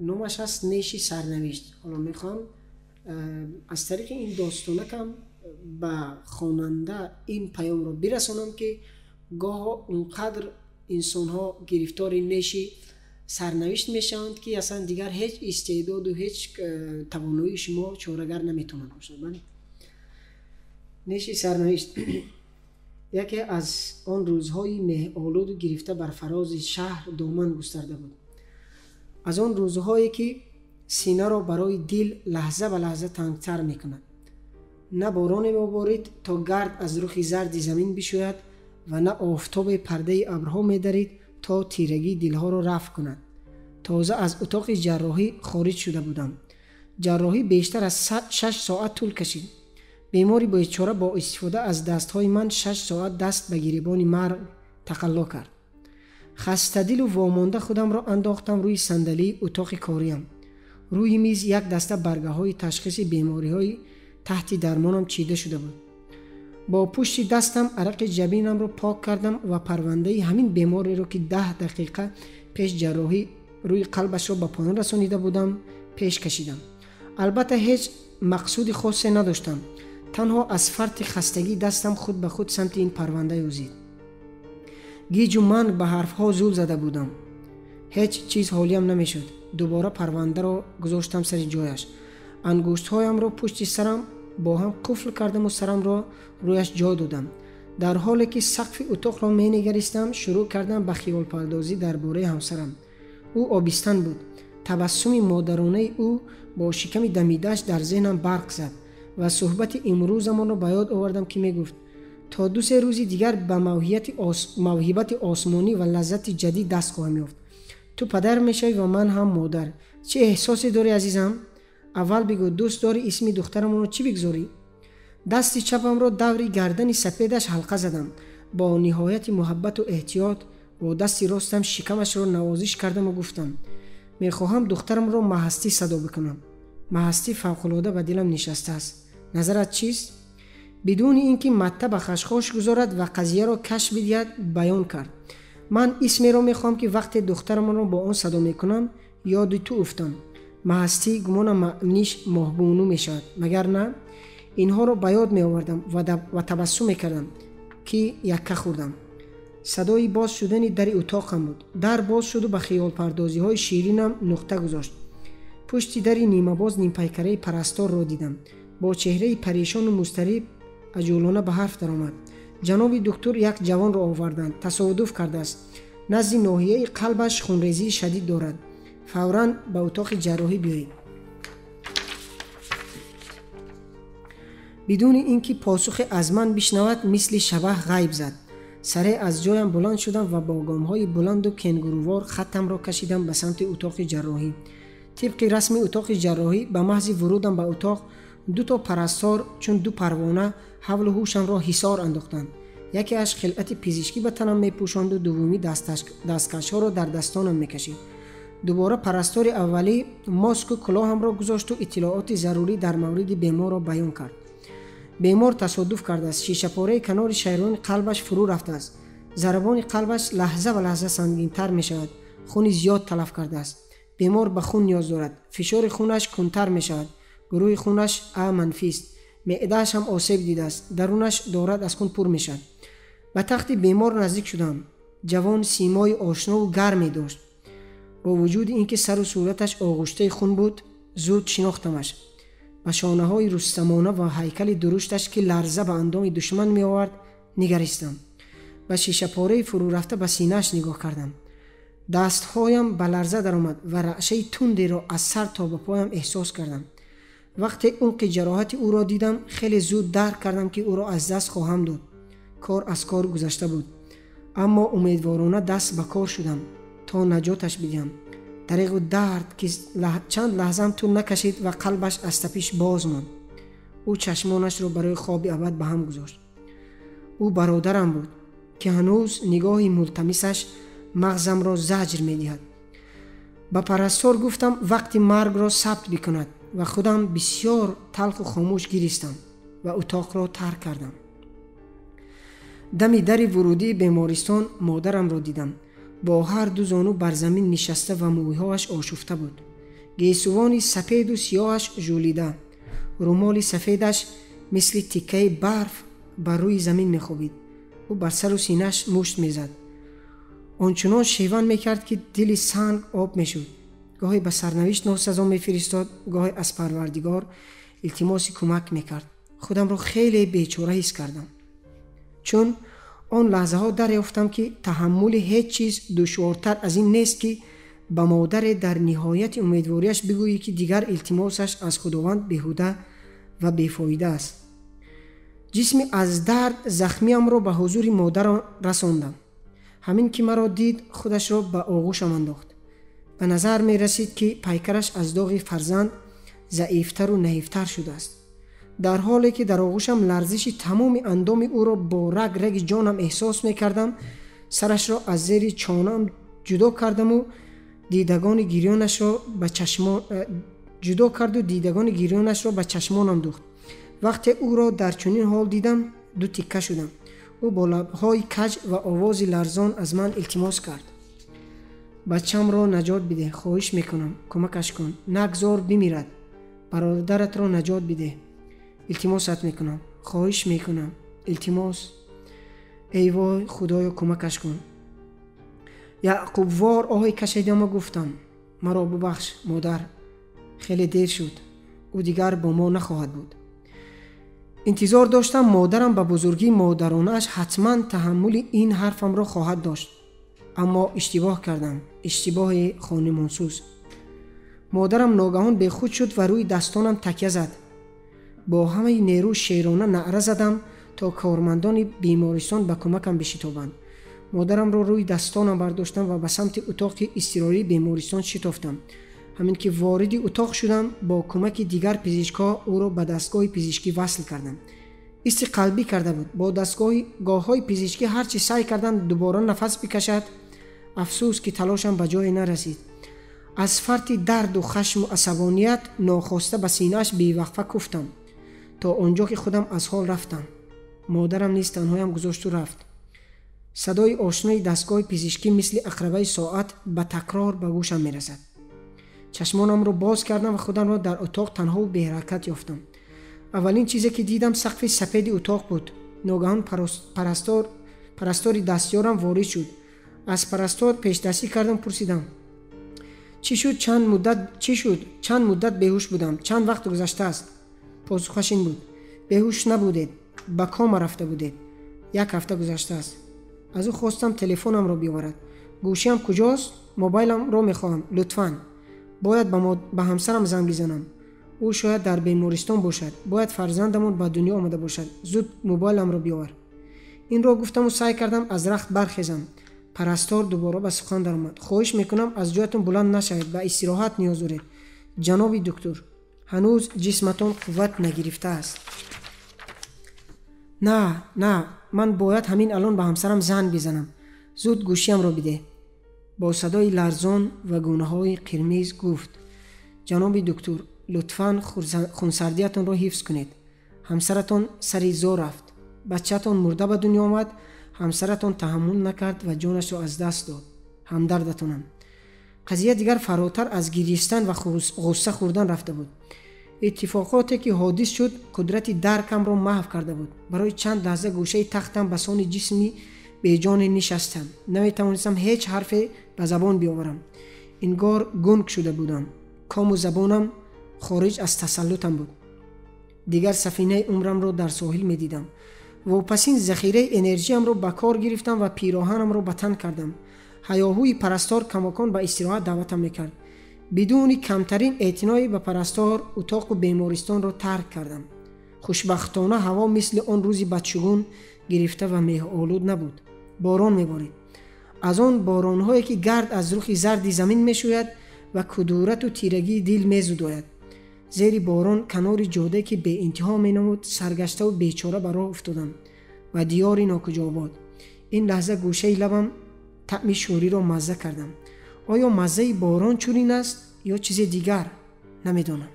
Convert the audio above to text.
نامش هست نیشی سرنوشت. حالا میخوام از طریق این داستانکم به خواننده این پیام رو برسانم که گاه اونقدر انسان ها گرفتار نیشی سرنوشت میشوند که اصلا دیگر هیچ استعداد و هیچ توانایی شما چاره‌گر نمیتونن باشند. نیشی سرنوشت یکی از آن روزهای مه آلود و گرفته بر فراز شهر دامن گسترده بود. از آن روزهایی که سینه را برای دل لحظه به لحظه تنگتر میکند. نه باران میبارید تا گرد از رخ زرد زمین بشوید و نه آفتاب پرده ابرها میدرید تا تیرگی دلها را رفع کند. تازه از اتاق جراحی خارج شده بودم. جراحی بیشتر از 6 ساعت طول کشید. بیماری بیچاره با استفاده از دستهای من 6 ساعت دست به گریبان مرگ تقلا کرد. خسته دل و وامانده خودم را انداختم روی صندلی اتاق کاریم. روی میز یک دسته برگه های تشخیص بیماری های تحت درمانم چیده شده بود. با پشت دستم عرق جبینم را پاک کردم و پرونده همین بیماری را که 10 دقیقه پیش جراحی روی قلبش را به پایان رسانیده بودم پیش کشیدم. البته هیچ مقصود خاصی نداشتم. تنها از فرط خستگی دستم خود به خود سمت این پرونده یوزید. گیج و من به حرفها زول زده بودم. هیچ چیز حالیم نمیشد. دوباره پرونده را گذاشتم سر جایش. انگشتهایم را پشت سرم با هم قفل کردم و سرم را رویش جا دادم. در حالی که سقف اتاق را می نگریستم شروع کردم به خیال پردازی درباره همسرم. او آبستن بود. تبسم مادرانه او با شکم دمیده‌اش در ذهنم برق زد و صحبت امروزمان را به یاد آوردم که می گفت تا 2-3 روزی دیگر به موهبت آسمانی و لذت جدید دست خواهم یافت. تو پدر میشوی و من هم مادر. چه احساسی داری عزیزم؟ اول بگو دوست داری اسم دخترمون رو چی بگذاری؟ دست چپم را دور گردن سپیدش حلقه زدم. با نهایت محبت و احتیاط با دست راستم شکمش را نوازش کردم و گفتم میخواهم دخترم را مهستی صدا بکنم. مهستی فوق‌العاده به دلم نشسته است. نظرت چیست؟ بدون اینکه مته به خشخاش گذارد و قضیه را کش بدهد بیان کرد. من اسمی را میخوام که وقتی دخترم را با آن صدا میکنم یاد تو افتم. مهستی گمانم معنیش مهبونو میشود مگر نه؟ اینها را به یاد می آوردم و تبسم میکردم که یکه خوردم. صدای باز شدن در اتاقم بود. در باز شد و به خیال پردازی های شیرینم نقطه گذاشت. پشت در نیمه باز نیم پیکره پرستار را دیدم. با چهره پریشان و مضطرب عجولانه به حرف درآمد. جناب دکتر یک جوان را آوردند. تصادف کرده است. نزد ناحیه قلبش خونریزی شدید دارد. فوراً به اتاق جراحی بیایید. بدون اینکه پاسخ از من بشنود مثل شبح غیب زد. سریع از جایم بلند شدم و با گام‌های بلند و کنگرووار خطم را کشیدم به سمت اتاق جراحی. طبق رسم اتاق جراحی به محض ورودم به اتاق 2 پرستار چون 2 پروانه حول هوشم را حصار انداختند. یکی از خلعت پزشکی به تنم میپوشاند و دومی دستکش‌ها را در دستانم میکشید. دوباره پرستار اولی ماسک و کلاهم را گذاشت و اطلاعات ضروری در مورد بیمار را بیان کرد. بیمار تصادف کرده است. شیشه پاره کنار شریان قلبش فرو رفته است. ضربان قلبش لحظه به لحظه سنگین‌تر می‌شود. خون زیاد تلف کرده است. بیمار به خون نیاز دارد. فشار خونش کمتر می‌شود. گروه خونش A- است. معده‌اش هم آسیب دیده است. درونش دارد از خون پر می‌شود. به تخت بیمار نزدیک شدم. جوان سیمای آشنا و گرمی داشت. با وجود اینکه سر و صورتش آغشته خون بود زود شناختمش. به شانه‌های رستمانه و هیکل درشتش که لرزه به اندام دشمن می آورد نگریستم. به شیشه پاره فرو رفته به سینه‌اش نگاه کردم. دستهایم به لرزه درآمد و رعشه تندی را از سر تا به پایم احساس کردم. وقتی عمق جراحت او را دیدم خیلی زود درک کردم که او را از دست خواهم داد. کار از کار گذشته بود. اما امیدوارانه دست به کار شدم تا نجاتش بدهم. دریغ و درد که چند لحظه هم طول نکشید و قلبش از تپش باز ماند. او چشمانش را برای خواب ابد به هم گذاشت. او برادرم بود که هنوز نگاهی ملتمسش مغزم را زجر می دهد. به پرستار گفتم وقتی مرگ را ثبت بکند و خودم بسیار تلخ و خاموش گریستم و اتاق را ترک کردم. دم در ورودی بیمارستان مادرم را دیدم. با هر 2 زانو بر زمین نشسته و موهایش آشفته بود. گیسوان سفید و سیاهش ژولیده. رومال سفیدش مثل تکه برف بر روی زمین میخوابید. او بر سر و سینه‌اش مشت میزد. آنچنان شیون میکرد که دل سنگ آب میشد. گاهی به سرنوشت ناسزا میفرستاد، گاهی از پروردگار التماس کمک میکرد. خودم را خیلی بیچاره حس کردم، چون آن لحظه ها دریافتم که تحمل هیچ چیز دشوارتر از این نیست که به مادر در نهایت امیدواریش بگویی که دیگر التماسش از خداوند بیهوده و بیفایده است. جسمی از درد زخمیم را به حضور مادر رساندم. همین که مرا دید خودش را به آغوشم انداخت. به نظر می رسید که پیکرش از داغ فرزند ضعیفتر و نحیفتر شده است. در حالی که در آغوشم لرزش تمام اندام او را با رگ رگ جانم احساس می کردم، سرش را از زیر چانم جدا کردم و دیدگان گریانش را به چشمانم دوخت. وقتی او را در چنین حال دیدم دو تکه شدم. او با لب‌های کج و آواز لرزان از من التماس کرد: بچم را نجات بده، خواهش میکنم کمکش کن، نگذار بمیرد. برادرت را نجات بده، التماست میکنم، خواهش میکنم، التماس. ای وای خدایا کمکش کن. یعقوب وار آهی کشیدم و گفتم: مرا ببخش مادر، خیلی دیر شد، او دیگر با ما نخواهد بود. انتظار داشتم مادرم به بزرگی مادرانش حتما تحمل این حرفم را خواهد داشت، اما اشتباه کردم، اشتباه خانمانسوز. مادرم ناگهان به خود شد و روی دستانم تکیه زد. با همه نیرو شیرانه نعره زدم تا کارمندان بیمارستان به کمکم بشتابند. مادرم را روی دستانم برداشتم و به سمت اتاق اضطراری بیمارستان شتافتم. همین که وارد اتاق شدم با کمک دیگر پزشکا او را به دستگاه پزشکی وصل کردم. ایست قلبی کرده بود. با دستگاه‌های پزشکی هرچی سعی کردم دوباره نفس بکشد، افسوس که تلاشم به جای نرسید. از فرط درد و خشم و عصبانیت ناخواسته به سینه‌اش بی‌وقفه کوفتم تا آنجا که خودم از حال رفتم. مادرم نیز تنهایم گذاشت و رفت. صدای آشنای دستگاه پزشکی مثل عقربه ساعت به تکرار به گوشم می‌رسد. چشمانم رو باز کردم و خودم را در اتاق تنها و بی حرکت یافتم. اولین چیزی که دیدم سقف سفید اتاق بود. ناگهان پرستار دستیارم وارد شد. از پرستار پیش دستی کردم، پرسیدم: چی شد؟ چند مدت بیهوش بودم؟ چند وقت گذشته است؟ پاسخش این بود: بیهوش نبودید، به کام رفته بودید. 1 هفته گذشته است. از او خواستم تلفنم را بیاورد. گوشیم کجاست؟ موبایلم را میخواهم، لطفاً. باید به همسرم زنگ بزنم. او شاید در بیمارستان باشد. باید فرزندمون به دنیا آمده باشد. زود موبایلم را بیاور. این را گفتم و سعی کردم از رخت برخیزم. پرستار دوباره به سخن درآمد: خواهش میکنم از جایتون بلند نشوید، به استراحت نیاز دارید. جناب دکتر، هنوز جسمتون قوت نگرفته است. نه، من باید همین الان به همسرم زنگ بزنم. زود گوشیم را بده. با صدای لرزان و گونه‌های قرمز گفت: جناب دکتر، لطفاً خونسردیتون را حفظ کنید. همسرتون سر زار رفت. بچه‌تون مرده به دنیا آمد. همسرتون تحمل نکرد و جانش را از دست داد. همدردتونم. قضیه دیگر فراتر از گریستن و غصه خوردن رفته بود. اتفاقاتی که حادث شد قدرت درکم را محو کرده بود. برای چند لحظه گوشه تختم به سان جسمی به جان نشستم. نمیتوانستم هیچ حرفی به زبان بیاورم. انگار گنگ شده بودم. کام و زبانم خارج از تسلطم بود. دیگر سفینه عمرم را در ساحل می دیدم. واپسین ذخیره انرژیم را به کار گرفتم و پیراهنم را به تن کردم. هیاهوی پرستار کماکان به استراحت دعوتم میکرد. بدون کمترین اعتنایی به پرستار اتاق و بیمارستان را ترک کردم. خوشبختانه هوا مثل آن روزی بدشگون گرفته و مه‌آلود نبود. باران میبارید. از آن باران‌هایی که گرد از رخ زرد زمین میشوید و کدورت و تیرگی دل میزداید. زیر باران کنار جاده که به انتها مینمود سرگشته و بیچاره به راه افتادم و دیار ناکجا آباد. این لحظه گوشه لبم طعم شوری را مزه کردم. آیا مزه باران چنین است یا چیز دیگر؟ نمیدانم.